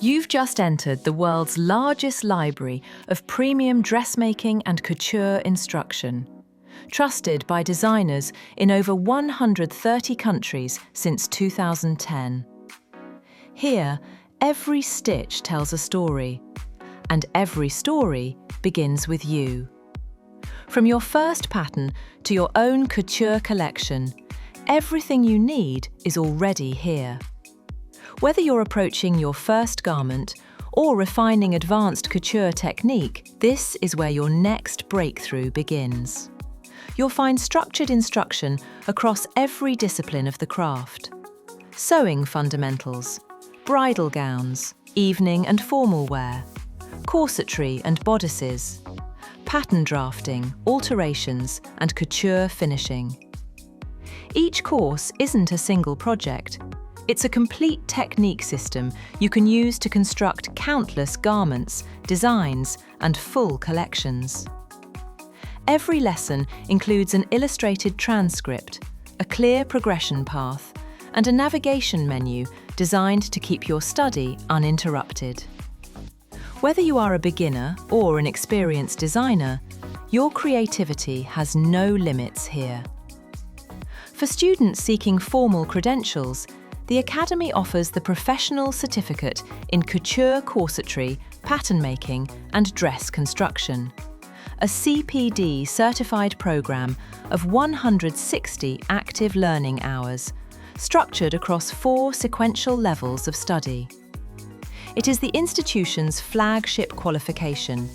You've just entered the world's largest library of premium dressmaking and couture instruction, trusted by designers in over 130 countries since 2010. Here, every stitch tells a story, and every story begins with you. From your first pattern to your own couture collection, everything you need is already here. Whether you're approaching your first garment or refining advanced couture technique, this is where your next breakthrough begins. You'll find structured instruction across every discipline of the craft. Sewing fundamentals, bridal gowns, evening and formal wear, corsetry and bodices, pattern drafting, alterations, and couture finishing. Each course isn't a single project. It's a complete technique system you can use to construct countless garments, designs, and full collections. Every lesson includes an illustrated transcript, a clear progression path, and a navigation menu designed to keep your study uninterrupted. Whether you are a beginner or an experienced designer, your creativity has no limits here. For students seeking formal credentials, the Academy offers the Professional Certificate in Couture Corsetry, Patternmaking, and Dress Construction, a CPD-certified program of 160 active learning hours, structured across 4 sequential levels of study. It is the institution's flagship qualification,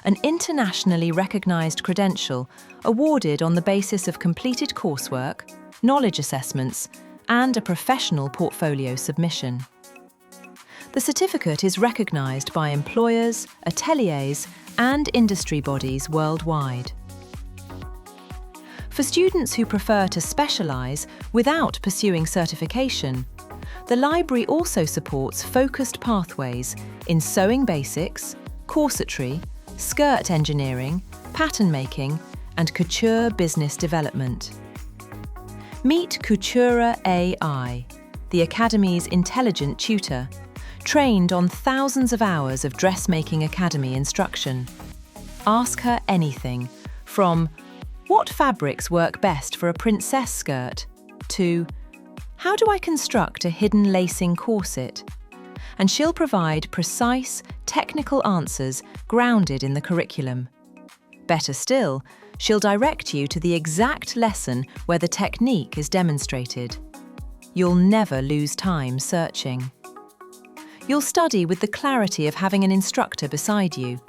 an internationally recognized credential awarded on the basis of completed coursework, knowledge assessments, and a professional portfolio submission. The certificate is recognized by employers, ateliers, and industry bodies worldwide. For students who prefer to specialize without pursuing certification, the library also supports focused pathways in sewing basics, corsetry, skirt engineering, pattern making, and couture business development. Meet Coutura AI, the Academy's intelligent tutor, trained on thousands of hours of Dressmaking Academy instruction. Ask her anything, from what fabrics work best for a princess skirt to how do I construct a hidden lacing corset? And she'll provide precise, technical answers grounded in the curriculum. Better still, she'll direct you to the exact lesson where the technique is demonstrated. You'll never lose time searching. You'll study with the clarity of having an instructor beside you,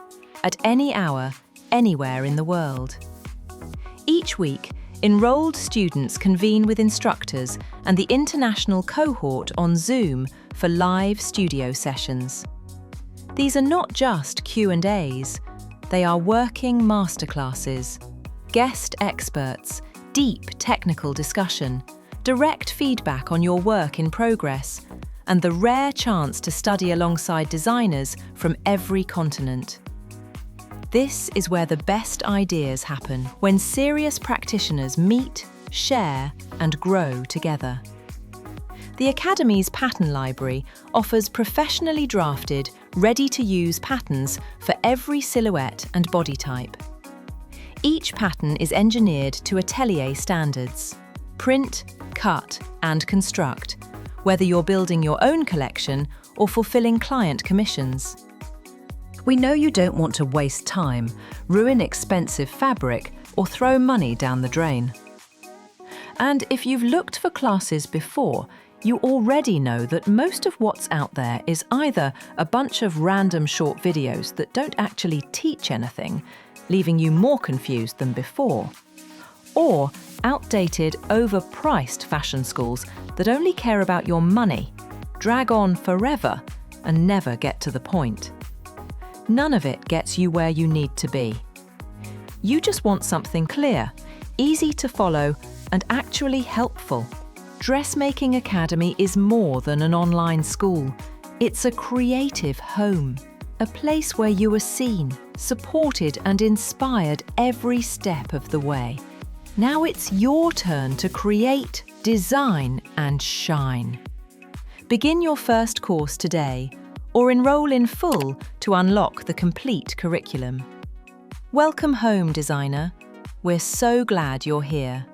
at any hour, anywhere in the world. Each week, enrolled students convene with instructors and the international cohort on Zoom for live studio sessions. These are not just Q&As, they are working masterclasses, guest experts, deep technical discussion, direct feedback on your work in progress, and the rare chance to study alongside designers from every continent. This is where the best ideas happen, when serious practitioners meet, share, and grow together. The Academy's Pattern Library offers professionally drafted, ready-to-use patterns for every silhouette and body type. Each pattern is engineered to atelier standards. Print, cut, and construct, whether you're building your own collection or fulfilling client commissions. We know you don't want to waste time, ruin expensive fabric, or throw money down the drain. And if you've looked for classes before, you already know that most of what's out there is either a bunch of random short videos that don't actually teach anything, leaving you more confused than before, or outdated, overpriced fashion schools that only care about your money, drag on forever, and never get to the point. None of it gets you where you need to be. You just want something clear, easy to follow, and actually helpful. Dressmaking Academy is more than an online school. It's a creative home, a place where you are seen, supported, and inspired every step of the way. Now it's your turn to create, design, and shine. Begin your first course today, or enroll in full to unlock the complete curriculum. Welcome home, designer. We're so glad you're here.